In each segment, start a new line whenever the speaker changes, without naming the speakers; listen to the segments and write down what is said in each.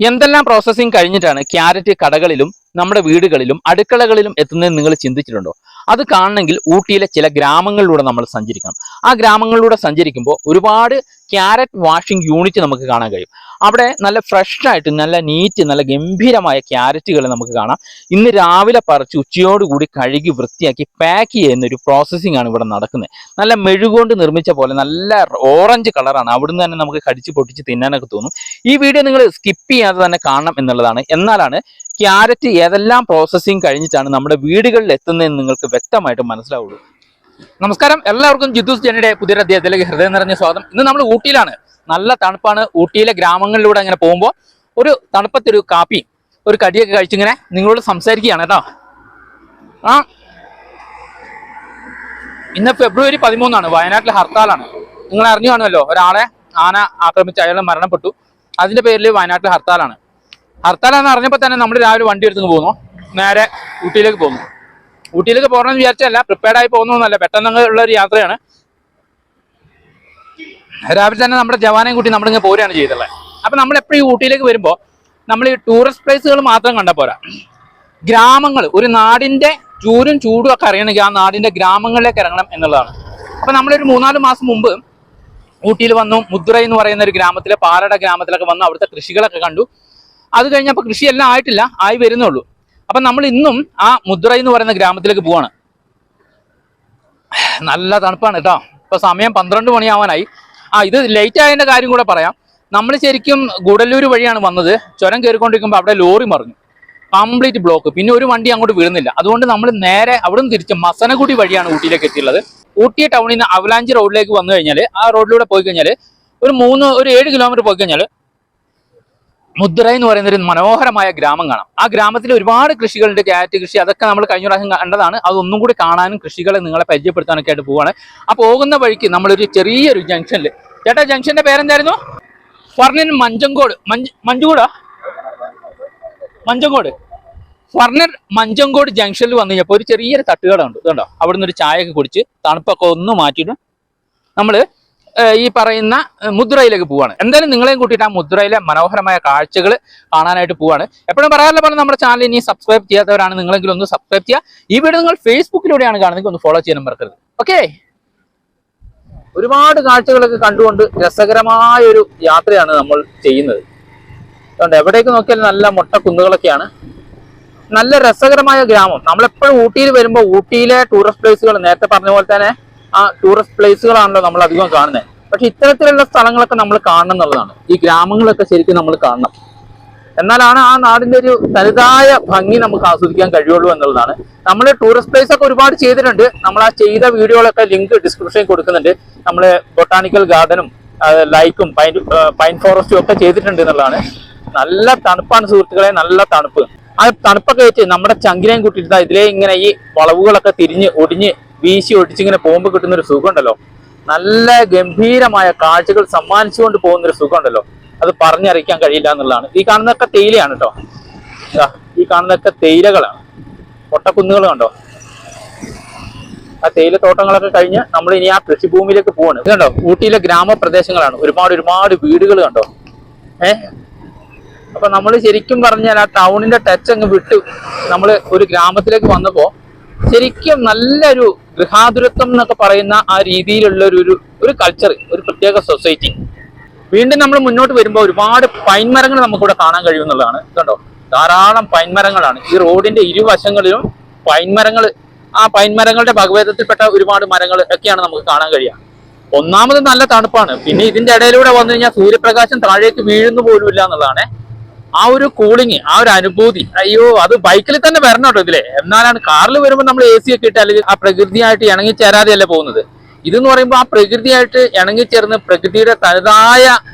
എന്തെല്ലാം പ്രോസസ്സിംഗ് കഴിഞ്ഞിട്ടാണ് ക്യാരറ്റ് കടകളിലും നമ്മുടെ വീടുകളിലും അടുക്കളകളിലും എത്തുന്നത് നിങ്ങൾ ചിന്തിച്ചിട്ടുണ്ടോ? അത് കാണണമെങ്കിൽ ഊട്ടിയിലെ ചില ഗ്രാമങ്ങളിലൂടെ നമ്മൾ സഞ്ചരിക്കണം. ആ ഗ്രാമങ്ങളിലൂടെ സഞ്ചരിക്കുമ്പോൾ ഒരുപാട് ക്യാരറ്റ് വാഷിംഗ് യൂണിറ്റ് നമുക്ക് കാണാൻ കഴിയും. അവിടെ നല്ല ഫ്രഷ് ആയിട്ട് നല്ല നീറ്റ് നല്ല ഗംഭീരമായ ക്യാരറ്റുകൾ നമുക്ക് കാണാം. ഇന്ന് രാവിലെ പറിച്ച് ഉച്ചയോടുകൂടി കഴുകി വൃത്തിയാക്കി പാക്ക് ചെയ്യുന്ന ഒരു പ്രോസസ്സിംഗ് ആണ് ഇവിടെ നടക്കുന്നത്. നല്ല മെഴുകൊണ്ട് നിർമ്മിച്ച പോലെ നല്ല ഓറഞ്ച് കളറാണ്. അവിടുന്ന് തന്നെ നമുക്ക് കടിച്ച് പൊട്ടിച്ച് തിന്നാനൊക്കെ തോന്നും. ഈ വീഡിയോ നിങ്ങൾ സ്കിപ്പ് ചെയ്യാതെ തന്നെ കാണണം എന്നുള്ളതാണ്. എന്നാലാണ് ക്യാരറ്റ് ഏതെല്ലാം പ്രോസസ്സിംഗ് കഴിഞ്ഞിട്ടാണ് നമ്മുടെ വീടുകളിൽ എത്തുന്നതെന്ന് നിങ്ങൾക്ക് വ്യക്തമായിട്ട് മനസ്സിലാവുള്ളൂ. നമസ്കാരം, എല്ലാവർക്കും ജിത്തൂസ് ജെന്നിയുടെ പുതിയൊരു അധ്യായത്തിലേക്ക് ഹൃദയം നിറഞ്ഞ സ്വാഗതം. ഇന്ന് നമ്മൾ ഊട്ടിയിലാണ്. നല്ല തണുപ്പാണ്. ഊട്ടിയിലെ ഗ്രാമങ്ങളിലൂടെ അങ്ങനെ പോകുമ്പോൾ ഒരു തണുപ്പത്തൊരു കാപ്പി ഒരു കടിയൊക്കെ കഴിച്ചിങ്ങനെ നിങ്ങളോട് സംസാരിക്കുകയാണ് കേട്ടോ. ഇന്ന് ഫെബ്രുവരി 13 വയനാട്ടിലെ ഹർത്താലാണ്. നിങ്ങൾ അറിഞ്ഞു കാണുമല്ലോ, ഒരാളെ ആന ആക്രമിച്ച് അയാൾ മരണപ്പെട്ടു. അതിന്റെ പേരിൽ വയനാട്ടിൽ ഹർത്താലാണ്. ഹർത്താലാന്ന് അറിഞ്ഞപ്പോൾ തന്നെ നമ്മൾ രാവിലെ വണ്ടി എടുത്ത് പോകുന്നു, നേരെ ഊട്ടിയിലേക്ക് പോകുന്നു. ഊട്ടിയിലേക്ക് പോകണമെന്ന് വിചാരിച്ചല്ല, പ്രിപ്പയർഡായി പോകുന്നൊന്നുമല്ല, പെട്ടെന്ന് ഉള്ള ഒരു യാത്രയാണ്. രാവിലെ തന്നെ നമ്മുടെ ജവാനെയും കൂട്ടി നമ്മളിങ്ങനെ പോരുകയാണ് ചെയ്തുള്ളത്. അപ്പം നമ്മൾ എപ്പോഴും ഊട്ടിയിലേക്ക് വരുമ്പോൾ നമ്മൾ ഈ ടൂറിസ്റ്റ് പ്ലേസുകൾ മാത്രം കണ്ടാൽ പോരാ, ഗ്രാമങ്ങൾ, ഒരു നാടിൻ്റെ ചൂരും ചൂടും ഒക്കെ അറിയണമെങ്കിൽ ആ നാടിൻ്റെ ഗ്രാമങ്ങളിലേക്ക് ഇറങ്ങണം എന്നുള്ളതാണ്. അപ്പം നമ്മളൊരു 3-4 മാസം മുമ്പ് ഊട്ടിയിൽ വന്നു. മുദ്രൈ എന്ന് പറയുന്ന ഒരു ഗ്രാമത്തിലെ പാലട ഗ്രാമത്തിലൊക്കെ വന്നു അവിടുത്തെ കൃഷികളൊക്കെ കണ്ടു. അത് കഴിഞ്ഞപ്പോൾ കൃഷിയെല്ലാം ആയിട്ടില്ല, ആയി വരുന്നുള്ളൂ. അപ്പം നമ്മൾ ഇന്നും ആ മുദ്രൈ എന്ന് പറയുന്ന ഗ്രാമത്തിലേക്ക് പോവാണ്. നല്ല തണുപ്പാണ് കേട്ടോ. ഇപ്പൊ സമയം 12 മണിയാവാനായി. ഇത് ലേറ്റ് ആയതിന്റെ കാര്യം കൂടെ പറയാം. നമ്മൾ ശരിക്കും ഗുഡല്ലൂർ വഴിയാണ് വന്നത്. ചുരം കയറിക്കൊണ്ടിരിക്കുമ്പോൾ അവിടെ ലോറി മറിഞ്ഞു, കംപ്ലീറ്റ് ബ്ലോക്ക്. പിന്നെ ഒരു വണ്ടി അങ്ങോട്ട് വീഴുന്നില്ല. അതുകൊണ്ട് നമ്മൾ നേരെ അവിടെ നിന്ന് തിരിച്ച് മസനഗുഡി വഴിയാണ് ഊട്ടിയിലേക്ക് എത്തിയുള്ളത്. ഊട്ടി ടൗണിൽ നിന്ന് അവലാഞ്ചി റോഡിലേക്ക് വന്നു കഴിഞ്ഞാൽ, ആ റോഡിലൂടെ പോയി കഴിഞ്ഞാൽ ഒരു 7 കിലോമീറ്റർ പോയി കഴിഞ്ഞാൽ മുദ്രൈ എന്ന് പറയുന്ന ഒരു മനോഹരമായ ഗ്രാമം കാണാം. ആ ഗ്രാമത്തിൽ ഒരുപാട് കൃഷികളുണ്ട്, ക്യാരറ്റ് കൃഷി, അതൊക്കെ നമ്മൾ കഴിഞ്ഞ പ്രാവശ്യം കണ്ടതാണ്. അതൊന്നും കൂടി കാണാനും കൃഷികളെ നിങ്ങളെ പരിചയപ്പെടുത്താനൊക്കെ ആയിട്ട് പോവാണ്. ആ പോകുന്ന വഴിക്ക് നമ്മളൊരു ചെറിയൊരു ജംഗ്ഷനിൽ, ചേട്ടാ ജംഗ്ഷന്റെ പേരെന്തായിരുന്നു? ഫർണിൻ മഞ്ചങ്കോട്, ഫർണർ മഞ്ചങ്കോട് ജംഗ്ഷനിൽ വന്നു കഴിഞ്ഞപ്പോൾ ഒരു ചെറിയൊരു തട്ടുകട ഉണ്ട്. ഇതുണ്ടോ, അവിടെ നിന്ന് ഒരു ചായയൊക്കെ കുടിച്ച് തണുപ്പൊക്കെ ഒന്ന് മാറ്റിയിട്ട് നമ്മൾ ഈ പറയുന്ന മുദ്രയിലേക്ക് പോവാണ്. എന്തായാലും നിങ്ങളെയും കൂട്ടിയിട്ട് ആ മുദ്രയിലെ മനോഹരമായ കാഴ്ചകൾ കാണാനായിട്ട് പോവാണ്. എപ്പോഴും പറയാറില്ല പോലെ നമ്മുടെ ചാനൽ ഇനി സബ്സ്ക്രൈബ് ചെയ്യാത്തവരാണ്, നിങ്ങളെങ്കിലും ഒന്ന് സബ്സ്ക്രൈബ് ചെയ്യുക. ഈ വീഡിയോ നിങ്ങൾ ഫേസ്ബുക്കിലൂടെയാണ് കാണുന്നത്, ഒന്ന് ഫോളോ ചെയ്യാനും മറക്കരുത്. ഓക്കെ, ഒരുപാട് കാഴ്ചകളൊക്കെ കണ്ടുകൊണ്ട് രസകരമായ ഒരു യാത്രയാണ് നമ്മൾ ചെയ്യുന്നത്. അതുകൊണ്ട് എവിടേക്ക് നോക്കിയാലും നല്ല മൊട്ട കുന്നുകളൊക്കെയാണ്. നല്ല രസകരമായ ഗ്രാമം. നമ്മളെപ്പോഴും ഊട്ടിയിൽ വരുമ്പോൾ ഊട്ടിയിലെ ടൂറിസ്റ്റ് പ്ലേസുകൾ, നേരത്തെ പറഞ്ഞ പോലെ തന്നെ ആ ടൂറിസ്റ്റ് പ്ലേസുകളാണല്ലോ നമ്മൾ അധികം കാണുന്നത്. പക്ഷെ ഇത്തരത്തിലുള്ള സ്ഥലങ്ങളൊക്കെ നമ്മൾ കാണണം എന്നുള്ളതാണ്. ഈ ഗ്രാമങ്ങളൊക്കെ ശരിക്കും നമ്മൾ കാണണം, എന്നാലാണ് ആ നാടിന്റെ ഒരു തനതായ ഭംഗി നമുക്ക് ആസ്വദിക്കാൻ കഴിയുള്ളൂ എന്നുള്ളതാണ്. നമ്മൾ ടൂറിസ്റ്റ് പ്ലേസ് ഒക്കെ ഒരുപാട് ചെയ്തിട്ടുണ്ട്. നമ്മൾ ആ ചെയ്ത വീഡിയോകളൊക്കെ ലിങ്ക് ഡിസ്ക്രിപ്ഷനിൽ കൊടുക്കുന്നുണ്ട്. നമ്മൾ ബൊട്ടാണിക്കൽ ഗാർഡനും ലൈക്കും പൈൻ ഫോറസ്റ്റും ഒക്കെ ചെയ്തിട്ടുണ്ട് എന്നുള്ളതാണ്. നല്ല തണുപ്പാണ് സുഹൃത്തുക്കളെ, നല്ല തണുപ്പ്. ആ തണുപ്പൊക്കെ വെച്ച് നമ്മുടെ ചങ്കിനെയും കൂട്ടിയിട്ട് ഇതിലേ ഇങ്ങനെ ഈ വളവുകളൊക്കെ തിരിഞ്ഞ് ഒടിഞ്ഞ് വീശി ഒടിച്ചിങ്ങനെ പോകുമ്പോൾ കിട്ടുന്നൊരു സുഖം ഉണ്ടല്ലോ, നല്ല ഗംഭീരമായ കാഴ്ചകൾ സമ്മാനിച്ചുകൊണ്ട് പോകുന്നൊരു സുഖം ഉണ്ടല്ലോ, അത് പറഞ്ഞറിയിക്കാൻ കഴിയില്ല എന്നുള്ളതാണ്. ഈ കാണുന്നതൊക്കെ തേയിലയാണ് കേട്ടോ. ഈ കാണുന്നതൊക്കെ തേയിലകളാണ്, പൊട്ടക്കുന്നുകൾ കണ്ടോ. ആ തേയില തോട്ടങ്ങളൊക്കെ കഴിഞ്ഞ് നമ്മൾ ഇനി ആ കൃഷിഭൂമിയിലേക്ക് പോവാണ്. ഇത് കണ്ടോ, ഊട്ടിയിലെ ഗ്രാമപ്രദേശങ്ങളാണ്, ഒരുപാട് വീടുകൾ കണ്ടോ. അപ്പൊ നമ്മൾ ശരിക്കും പറഞ്ഞാൽ ആ ടൗണിന്റെ ടച്ച് അങ്ങ് വിട്ട് നമ്മൾ ഒരു ഗ്രാമത്തിലേക്ക് വന്നപ്പോ ശരിക്കും നല്ലൊരു ഗൃഹാതുരത്വം എന്നൊക്കെ പറയുന്ന ആ രീതിയിലുള്ള ഒരു കൾച്ചർ, ഒരു പ്രത്യേക സൊസൈറ്റി. വീണ്ടും നമ്മൾ മുന്നോട്ട് വരുമ്പോൾ ഒരുപാട് പൈൻമരങ്ങൾ നമുക്കിവിടെ കാണാൻ കഴിയുമെന്നുള്ളതാണ്. ഇതുണ്ടോ, ധാരാളം പൈൻമരങ്ങളാണ് ഈ റോഡിന്റെ ഇരുവശങ്ങളിലും. പൈൻമരങ്ങൾ, ആ പൈൻമരങ്ങളുടെ വകഭേദത്തിൽപ്പെട്ട ഒരുപാട് മരങ്ങൾ ഒക്കെയാണ് നമുക്ക് കാണാൻ കഴിയുക. ഒന്നാമത് നല്ല തണുപ്പാണ്, പിന്നെ ഇതിന്റെ ഇടയിലൂടെ വന്നു കഴിഞ്ഞാൽ സൂര്യപ്രകാശം താഴേക്ക് വീഴുന്നു പോലും ഇല്ല എന്നുള്ളതാണ്. ആ ഒരു കൂളിങ്, ആ ഒരു അനുഭൂതി, അയ്യോ, അത് ബൈക്കിൽ തന്നെ വരണം കേട്ടോ ഇതിലെ. എന്നാലാണ് കാറിൽ വരുമ്പോൾ നമ്മൾ AC ഒക്കെ ഇട്ട് അല്ലെങ്കിൽ ആ പ്രകൃതിയായിട്ട് ഇണങ്ങിച്ചേരാതെയല്ല പോകുന്നത്. ഇതെന്ന് പറയുമ്പോൾ ആ പ്രകൃതിയായിട്ട് ഇണങ്ങിച്ചേർന്ന് പ്രകൃതിയുടെ തനതായ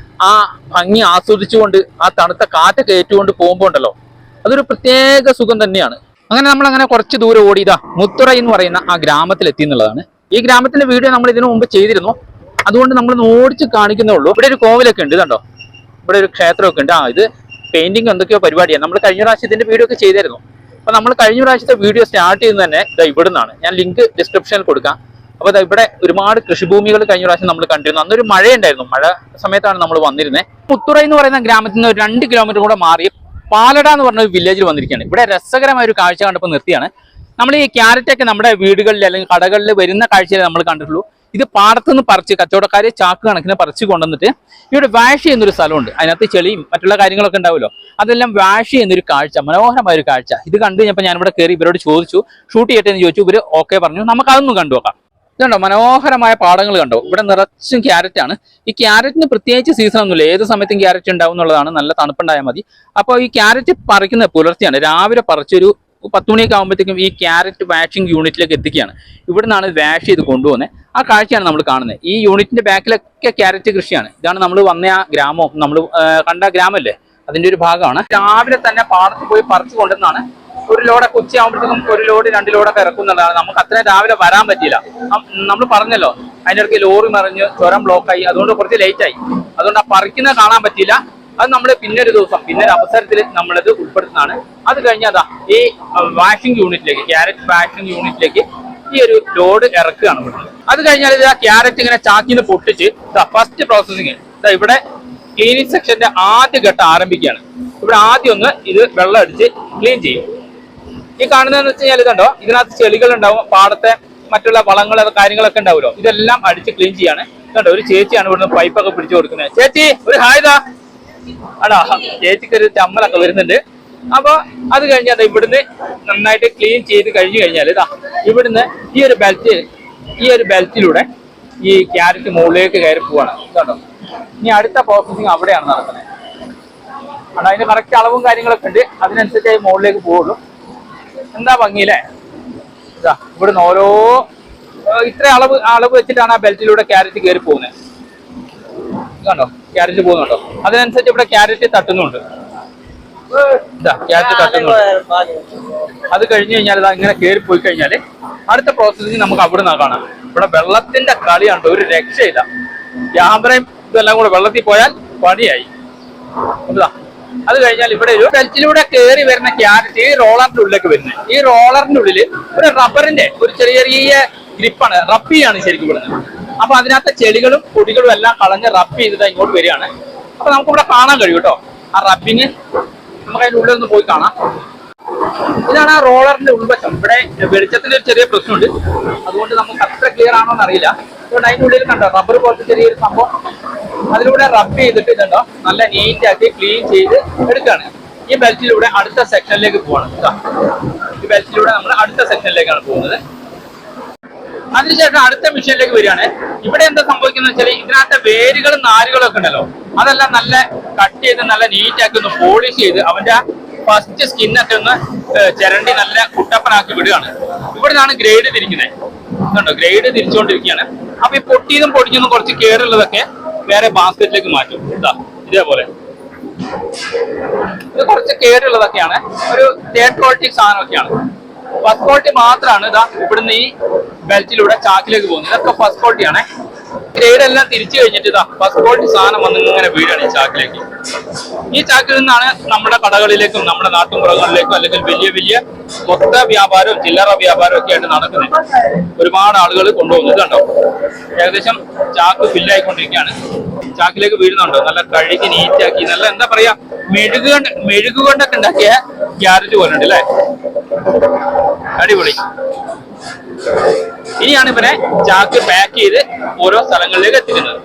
ആ ഭംഗി ആസ്വദിച്ചുകൊണ്ട് ആ തണുത്ത കാറ്റൊക്കെ ഏറ്റുകൊണ്ട് പോകുമ്പോൾ ഉണ്ടല്ലോ, അതൊരു പ്രത്യേക സുഖം തന്നെയാണ്. അങ്ങനെ നമ്മളങ്ങനെ കുറച്ച് ദൂരം ഓടിയതാ മുത്തുറൈ എന്ന് പറയുന്ന ആ ഗ്രാമത്തിലെത്തി എന്നുള്ളതാണ്. ഈ ഗ്രാമത്തിന്റെ വീഡിയോ നമ്മൾ ഇതിനു മുമ്പ് ചെയ്തിരുന്നു, അതുകൊണ്ട് നമ്മൾ ഓടിച്ച് കാണിക്കുന്നേ ഉള്ളൂ. ഇവിടെ ഒരു കോവിലൊക്കെ ഉണ്ട്, ഇതുണ്ടോ, ഇവിടെ ഒരു ക്ഷേത്രമൊക്കെ ഉണ്ട്. ഇത് പെയിന്റിങ് എന്തൊക്കെയോ പരിപാടിയാണ്. നമ്മൾ കഴിഞ്ഞ പ്രാവശ്യം ഇതിന്റെ വീഡിയോ ഒക്കെ ചെയ്തായിരുന്നു. അപ്പൊ നമ്മൾ കഴിഞ്ഞ പ്രാവശ്യത്തെ വീഡിയോ സ്റ്റാർട്ട് ചെയ്യുന്നത് തന്നെ ഇവിടുന്നാണ്. ഞാൻ ലിങ്ക് ഡിസ്ക്രിപ്ഷനിൽ കൊടുക്കാം. അപ്പോൾ ഇവിടെ ഒരുപാട് കൃഷിഭൂമികൾ കഴിഞ്ഞ പ്രാവശ്യം നമ്മൾ കണ്ടിരുന്നു. അന്നൊരു മഴയുണ്ടായിരുന്നു. മഴ സമയത്താണ് നമ്മൾ വന്നിരുന്നത്. പുത്തുറൈ എന്ന് പറയുന്ന ഗ്രാമത്തിൽ നിന്ന് ഒരു 2 കിലോമീറ്റർ കൂടെ മാറി പാലട എന്ന് പറഞ്ഞ ഒരു വില്ലേജിൽ വന്നിരിക്കുകയാണ്. ഇവിടെ രസകരമായ ഒരു കാഴ്ച കണ്ടപ്പോൾ നിർത്തിയാണ്. നമ്മൾ ഈ ക്യാരറ്റൊക്കെ നമ്മുടെ വീടുകളിൽ അല്ലെങ്കിൽ കടകളിൽ വരുന്ന കാഴ്ചയിൽ നമ്മൾ കണ്ടിട്ടുള്ളൂ. ഇത് പാടത്തുനിന്ന് പറിച്ച് കച്ചവടക്കാരെ ചാക്ക് കണക്കിന് പറിച്ച് കൊണ്ടുവന്നിട്ട് ഇവിടെ വാഷ് ചെയ്യുന്നൊരു സ്ഥലമുണ്ട്. അതിനകത്ത് ചെളിയും മറ്റുള്ള കാര്യങ്ങളൊക്കെ ഉണ്ടാവുമല്ലോ, അതെല്ലാം വാഷ് ചെയ്യുന്നൊരു കാഴ്ച, മനോഹരമായ ഒരു കാഴ്ച. ഇത് കണ്ടു കഴിഞ്ഞപ്പോൾ ഞാനിവിടെ കയറി ഇവരോട് ചോദിച്ചു, ഷൂട്ട് ചെയ്യട്ടെ എന്ന് ചോദിച്ചു. ഇവർ ഓക്കെ പറഞ്ഞു. നമുക്കതൊന്നും കണ്ടു നോക്കാം. ഇതുണ്ടോ, മനോഹരമായ പാടങ്ങൾ കണ്ടോ. ഇവിടെ നിറച്ചും ക്യാരറ്റ് ആണ്. ഈ ക്യാരറ്റിന് പ്രത്യേകിച്ച് സീസൺ ഒന്നുമില്ല, ഏത് സമയത്തും ക്യാരറ്റ് ഉണ്ടാവും എന്നുള്ളതാണ്. നല്ല തണുപ്പുണ്ടായാൽ മതി. അപ്പോൾ ഈ ക്യാരറ്റ് പറിക്കുന്നത് പുലർച്ചെയാണ്. രാവിലെ പറിച്ചൊരു 10 മണിയൊക്കെ ആകുമ്പോഴത്തേക്കും ഈ ക്യാരറ്റ് വാഷിംഗ് യൂണിറ്റിലേക്ക് എത്തിക്കുകയാണ്. ഇവിടെ നിന്നാണ് വാഷ് ചെയ്ത് കൊണ്ടുപോകുന്നത്. ആ കാഴ്ചയാണ് നമ്മൾ കാണുന്നത്. ഈ യൂണിറ്റിന്റെ ബാക്കിലൊക്കെ ക്യാരറ്റ് കൃഷിയാണ്. ഇതാണ് നമ്മൾ വന്ന ആ ഗ്രാമം, നമ്മൾ കണ്ട ഗ്രാമല്ലേ, അതിന്റെ ഒരു ഭാഗമാണ്. രാവിലെ തന്നെ പാടത്ത് പോയി പറിച്ചു കൊണ്ടുവന്നാണ്. ഒരു ലോഡൊക്കെ ഉച്ചയാകുമ്പോഴത്തേക്കും 1 ലോഡ് 2 ലോഡൊക്കെ ഇറക്കുന്നതാണ്. നമുക്ക് അത്രയും രാവിലെ വരാൻ പറ്റിയില്ല. നമ്മൾ പറഞ്ഞല്ലോ, അതിനിടയ്ക്ക് ലോറി മറിഞ്ഞ് ചുരം ബ്ലോക്കായി, അതുകൊണ്ട് കുറച്ച് ലേറ്റായി. അതുകൊണ്ട് ആ പറിക്കുന്നത് കാണാൻ പറ്റിയില്ല. അത് നമ്മൾ പിന്നൊരു ദിവസം പിന്നൊരു അവസരത്തിൽ നമ്മളത് ഉൾപ്പെടുത്തുന്നതാണ്. അത് കഴിഞ്ഞാൽ ഈ വാഷിംഗ് യൂണിറ്റിലേക്ക്, ക്യാരറ്റ് വാഷിംഗ് യൂണിറ്റിലേക്ക് ഈ ഒരു ലോഡ് ഇറക്കുകയാണ് ഇവിടുന്ന്. അത് കഴിഞ്ഞാൽ ഇത് ആ ക്യാരറ്റ് ഇങ്ങനെ ചാക്കിന്ന് പൊട്ടിച്ച് ഫസ്റ്റ് പ്രോസസ്സിങ് ഇവിടെ ക്ലീനിങ് സെക്ഷന്റെ ആദ്യ ഘട്ടം ആരംഭിക്കുകയാണ്. ഇവിടെ ആദ്യം ഒന്ന് ഇത് വെള്ളം അടിച്ച് ക്ലീൻ ചെയ്യും. ഈ കാണുന്നതെന്ന് വെച്ച് കഴിഞ്ഞാൽ ഇതുണ്ടോ, ഇതിനകത്ത് ചെളികൾ ഉണ്ടാവും, പാടത്തെ മറ്റുള്ള വളങ്ങൾ കാര്യങ്ങളൊക്കെ ഉണ്ടാവുമല്ലോ, ഇതെല്ലാം അടിച്ച് ക്ലീൻ ചെയ്യാണ്. ഇതുണ്ടോ, ഒരു ചേച്ചിയാണ് ഇവിടുന്ന് പൈപ്പൊക്കെ പിടിച്ചു കൊടുക്കുന്നത്. ചേച്ചി ഒരു ഹായ്താ ആടാ, ചേച്ചിക്ക് ഒരു ചമ്മലൊക്കെ വരുന്നുണ്ട്. അപ്പൊ അത് കഴിഞ്ഞാൽ ഇവിടുന്ന് നന്നായിട്ട് ക്ലീൻ ചെയ്ത് കഴിഞ്ഞു കഴിഞ്ഞാൽ ഇതാ ഇവിടുന്ന് ഈ ഒരു ബെൽറ്റിലൂടെ ഈ ക്യാരറ്റ് മുകളിലേക്ക് കയറി പോവാണ്. കേട്ടോ, ഇനി അടുത്ത പ്രോസസ്സിങ് അവിടെയാണ് നടക്കുന്നത്. അതിന് കറക്റ്റ് അളവും കാര്യങ്ങളൊക്കെ ഉണ്ട്. അതിനനുസരിച്ച് മുകളിലേക്ക് പോവുള്ളൂ. എന്താ ഭംഗിയില്ലേ. ഇതാ ഇവിടുന്ന് ഓരോ ഇത്ര അളവ് വെച്ചിട്ടാണ് ആ ബെൽറ്റിലൂടെ ക്യാരറ്റ് കയറി പോകുന്നത്. കണ്ടോ, ക്യാരറ്റ് പോകുന്നുണ്ടോ, അതിനനുസരിച്ച് ഇവിടെ ക്യാരറ്റ് തട്ടുന്നുണ്ട്. ഇതാ ക്യാരറ്റ് തട്ടുന്നുണ്ട്. അത് കഴിഞ്ഞ് കഴിഞ്ഞാൽ ഇതാ ഇങ്ങനെ കയറി പോയി കഴിഞ്ഞാൽ അടുത്ത പ്രോസസ്സിങ് നമുക്ക് അവിടെ നിന്ന് കാണാം. ഇവിടെ വെള്ളത്തിന്റെ കളിയുണ്ട്, ഒരു രക്ഷയില്ല. ക്യാമറയും ഇതെല്ലാം കൂടെ വെള്ളത്തിൽ പോയാൽ പണിയായി. അത് കഴിഞ്ഞാൽ ഇവിടെ ഒരു ബെൽറ്റിലൂടെ കയറി വരുന്ന ക്യാരറ്റ് ഈ റോളറിന്റെ ഉള്ളിലേക്ക് വരുന്നത്. ഈ റോളറിന്റെ ഉള്ളിൽ ഒരു റബ്ബറിന്റെ ഒരു ചെറിയ ഗ്രിപ്പാണ്, റബ്ബിയാണ് ശരിക്കും വിടുന്നത്. അപ്പൊ അതിനകത്ത് ചെളികളും പൊടികളും എല്ലാം കളഞ്ഞ് റബ്ബ് ചെയ്തിട്ട് ഇങ്ങോട്ട് വരികയാണ്. അപ്പൊ നമുക്കിവിടെ കാണാൻ കഴിയും കേട്ടോ ആ റബ്ബിങ്. നമുക്ക് അതിന്റെ ഉള്ളിൽ ഒന്ന് പോയി കാണാം. ഇതാണ് ആ റോളറിന്റെ ഉൾവശം. ഇവിടെ വെളിച്ചത്തിന്റെ ഒരു ചെറിയ പ്രശ്നമുണ്ട്, അതുകൊണ്ട് നമുക്ക് അത്ര ക്ലിയർ ആണോ എന്ന് അറിയില്ല. അതുകൊണ്ട് അതിന്റെ ഉള്ളിൽ കണ്ടോ റബ്ബർ പോലത്തെ ചെറിയൊരു സംഭവം, അതിലൂടെ റബ്ബ് ചെയ്തിട്ട് ഇതുണ്ടോ നല്ല നീറ്റാക്കി ക്ലീൻ ചെയ്ത് എടുക്കുകയാണ്. ഈ ബെൽറ്റിലൂടെ അടുത്ത സെക്ഷനിലേക്ക് പോവാണ്. ഈ ബെൽറ്റിലൂടെ നമ്മൾ അടുത്ത സെക്ഷനിലേക്കാണ് പോകുന്നത്. അതിനുശേഷം അടുത്ത മെഷീനിലേക്ക് വരികയാണ്. ഇവിടെ എന്താ സംഭവിക്കുന്നത് വെച്ചാൽ ഇതിനകത്തെ വേരുകളും നാരുകളും ഒക്കെ ഉണ്ടല്ലോ, അതെല്ലാം നല്ല കട്ട് ചെയ്ത് നല്ല നീറ്റാക്കി ഒന്ന് പോളിഷ് ചെയ്ത് അവന്റെ ഫസ്റ്റ് സ്കിന്നൊക്കെ ഒന്ന് ചിരണ്ടി നല്ല കുട്ടപ്പനാക്കി വിടുകയാണ്. ഇവിടെ നിന്നാണ് ഗ്രേഡ് തിരിക്കുന്നത്. ഇതുണ്ടോ, ഗ്രേഡ് തിരിച്ചുകൊണ്ടിരിക്കുകയാണ്. അപ്പൊ ഈ പൊട്ടിയതും പൊടിഞ്ഞതും കുറച്ച് കേടുള്ളതൊക്കെ വേറെ ബാസ്കറ്റിലേക്ക് മാറ്റും. ഇതേപോലെ ഇത് കുറച്ച് കേടുള്ളതൊക്കെയാണ്, ഒരു തേർഡ് ക്വാളിറ്റി സാധനമൊക്കെയാണ്. ഫസ്റ്റ് ക്വാളിറ്റി മാത്രമാണ് ഇതാ ഇവിടുന്ന് ഈ ബെൽറ്റിലൂടെ ചാക്കിലേക്ക് പോകുന്നത്. ഇതൊക്കെ ഫസ്റ്റ് ക്വാളിറ്റിയാണ്. ഗ്രേഡ് എല്ലാം തിരിച്ചു കഴിഞ്ഞിട്ട് ഇതാ ഫസ്റ്റ് ക്വാളിറ്റി സാധനം വന്ന് ഇങ്ങനെ വീഴാണ് ഈ ചാക്കിലേക്ക്. ഈ ചാക്കിൽ നിന്നാണ് നമ്മുടെ കടകളിലേക്കും നമ്മുടെ നാട്ടുമ്പുറങ്ങളിലേക്കും അല്ലെങ്കിൽ വലിയ മൊത്ത വ്യാപാരവും ചില്ലറ വ്യാപാരവും ഒക്കെ ആയിട്ട് നടക്കുന്നത്. ഒരുപാട് ആളുകൾ കൊണ്ടുപോകുന്നത് കണ്ടോ. ഏകദേശം ചാക്ക് ഫില്ലായിക്കൊണ്ടിരിക്കുകയാണ്. ചാക്കിലേക്ക് വീഴുന്നുണ്ടോ, നല്ല കഴുകി നീറ്റാക്കി നല്ല എന്താ പറയാ മെഴുകുകൊണ്ടൊക്കെ ഉണ്ടാക്കിയ ക്യാരറ്റ് പോലെ ഉണ്ട് അല്ലേ, അടിപൊളി. ഇനിയാണ് ഇവരെ ചാക്ക് പാക്ക് ചെയ്ത് ഓരോ സ്ഥലങ്ങളിലേക്ക് എത്തിക്കുന്നത്.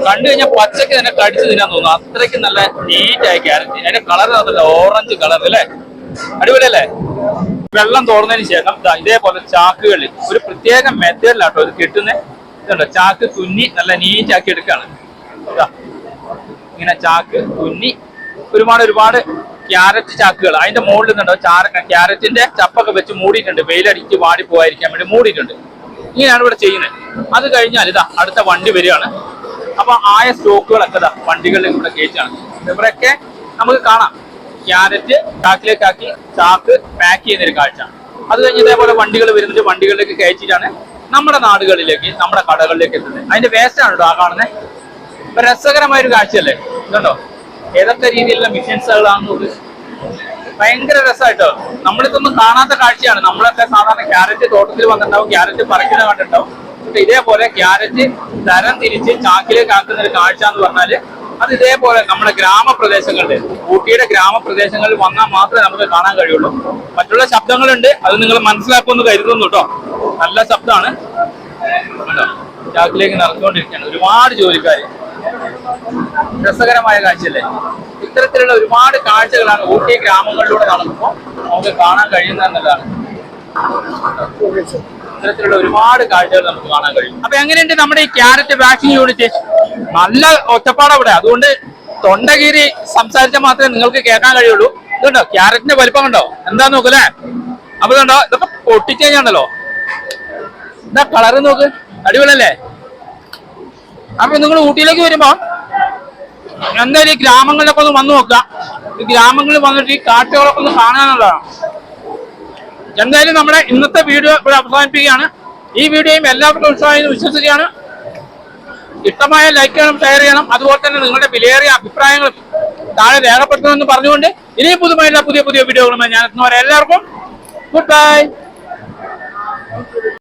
കണ്ടു കഴിഞ്ഞാൽ പച്ചക്ക് തന്നെ കടിച്ചു തിന്നാൻ തോന്നുന്നു, അത്രയ്ക്ക് നല്ല നീറ്റായ ക്യാരറ്റ്. അതിന്റെ കളർ നല്ല ഓറഞ്ച് കളർ അല്ലേ, അടിപൊളി അല്ലേ. വെള്ളം തോർന്നതിന് ശേഷം ഇതേപോലെ ചാക്കുകളിൽ ഒരു പ്രത്യേക മെത്തേഡിലാട്ടോ ഇത് കിട്ടുന്നത്. ഇതുണ്ടോ, ചാക്ക് തുന്നി നല്ല നീറ്റാക്കി എടുക്കുകയാണ്. ഇങ്ങനെ ചാക്ക് തുന്നി ഒരുപാട് ക്യാരറ്റ് ചാക്കുകൾ അതിന്റെ മുകളിൽ നിന്നുണ്ടോ ക്യാരറ്റിന്റെ ചപ്പൊക്കെ വെച്ച് മൂടിയിട്ടുണ്ട്. വെയിലടിച്ച് വാടി പോകാതിരിക്കാൻ വേണ്ടി മൂടിയിട്ടുണ്ട്. ഇങ്ങനെയാണ് ഇവിടെ ചെയ്യുന്നത്. അത് കഴിഞ്ഞാൽ ഇതാ അടുത്ത വണ്ടി വരികയാണ്. അപ്പൊ ആയ സ്റ്റോക്കുകളൊക്കെ ഇതാ വണ്ടികളിൽ ഇവിടെ കയറ്റാണ്. ഇവരൊക്കെ നമുക്ക് കാണാം ക്യാരറ്റ് ചാക്കിലേക്കാക്കി ചാക്ക് പാക്ക് ചെയ്യുന്നൊരു കാഴ്ച. അത് കഴിഞ്ഞ് ഇതേപോലെ വണ്ടികൾ വരുന്നിട്ട് വണ്ടികളിലേക്ക് കയറ്റിയിട്ടാണ് നമ്മുടെ നാടുകളിലേക്ക് നമ്മുടെ കടകളിലേക്ക് എത്തുന്നത്. അതിന്റെ വേസ്റ്റാണ് കേട്ടോ ആ കാണുന്നത്. രസകരമായ ഒരു കാഴ്ചയല്ലേ. ഇതുണ്ടോ ഏതൊക്കെ രീതിയിലുള്ള മിഷൻസുകളാണെന്നുള്ളത്. ഭയങ്കര രസമായിട്ടോ. നമ്മളിതൊന്നും കാണാത്ത കാഴ്ചയാണ്. നമ്മളൊക്കെ സാധാരണ ക്യാരറ്റ് തോട്ടത്തിൽ വന്നിട്ടുണ്ടാവും, ക്യാരറ്റ് പറിക്കുന്നത് കണ്ടിട്ടുണ്ടാവും. പക്ഷെ ഇതേപോലെ ക്യാരറ്റ് തരം തിരിച്ച് ചാക്കിലേക്ക് ആക്കുന്ന ഒരു കാഴ്ച എന്ന് പറഞ്ഞാല് അത് ഇതേപോലെ നമ്മുടെ ഗ്രാമപ്രദേശങ്ങളിൽ, ഊട്ടിയുടെ ഗ്രാമപ്രദേശങ്ങളിൽ വന്നാൽ മാത്രമേ നമുക്ക് കാണാൻ കഴിയുള്ളൂ. മറ്റുള്ള ശബ്ദങ്ങളുണ്ട്, അത് നിങ്ങൾ മനസ്സിലാക്കുമെന്ന് കരുതുന്നു കേട്ടോ. നല്ല ശബ്ദമാണ്. ചാക്കിലേക്ക് നിറച്ചുകൊണ്ടിരിക്കുകയാണ് ഒരുപാട് ജോലിക്കാർ. രസകരമായ കാഴ്ചയല്ലേ? ഇത്തരത്തിലുള്ള ഒരുപാട് കാഴ്ചകളാണ് ഊട്ടി ഗ്രാമങ്ങളിലൂടെ നടക്കുമ്പോൾ നമുക്ക് കാണാൻ കഴിയുന്നതാണ്. ഇത്തരത്തിലുള്ള ഒരുപാട് കാഴ്ചകൾ നമുക്ക് കാണാൻ കഴിയും. അപ്പൊ എങ്ങനെയുണ്ട് നമ്മുടെ ഈ ക്യാരറ്റ് വാക്സിൻ യൂണിറ്റ്? നല്ല ഒറ്റപ്പാടാ ഇവിടെ, അതുകൊണ്ട് തൊണ്ടകീരി സംസാരിച്ചാൽ മാത്രമേ നിങ്ങൾക്ക് കേൾക്കാൻ കഴിയുള്ളൂ. ഇതുണ്ടോ ക്യാരറ്റിന്റെ വലിപ്പം കണ്ടോ? എന്താ നോക്കല്ലേ? അപ്പൊ കണ്ടോ, ഇതൊക്കെ പൊട്ടിച്ചു കഴിഞ്ഞാണല്ലോ. എന്താ കളറ് നോക്ക്, അടിപൊളിയല്ലേ? അപ്പൊ നിങ്ങൾ ഊട്ടിയിലേക്ക് വരുമ്പോ എന്തായാലും ഈ ഗ്രാമങ്ങളിലൊക്കെ ഒന്ന് വന്നു നോക്കുക. ഈ ഗ്രാമങ്ങളിൽ വന്നിട്ട് ഈ കാഴ്ചകളൊക്കെ ഒന്ന് കാണാനുള്ളതാണ്. എന്തായാലും നമ്മുടെ ഇന്നത്തെ വീഡിയോ ഇവിടെ അവസാനിപ്പിക്കുകയാണ്. ഈ വീഡിയോയും എല്ലാവർക്കും ഇഷ്ടമായി എന്ന് വിശ്വസിക്കുകയാണ്. ഇഷ്ടമായ ലൈക്ക് ചെയ്യണം, ഷെയർ ചെയ്യണം. അതുപോലെ തന്നെ നിങ്ങളുടെ വിലയേറിയ അഭിപ്രായങ്ങൾ താഴെ രേഖപ്പെടുത്തണമെന്ന് പറഞ്ഞുകൊണ്ട് ഇനിയും പുതുമായുള്ള പുതിയ വീഡിയോകളുമായി ഞാൻ എത്തുന്നവരെ എല്ലാവർക്കും ഗുഡ് ബൈ.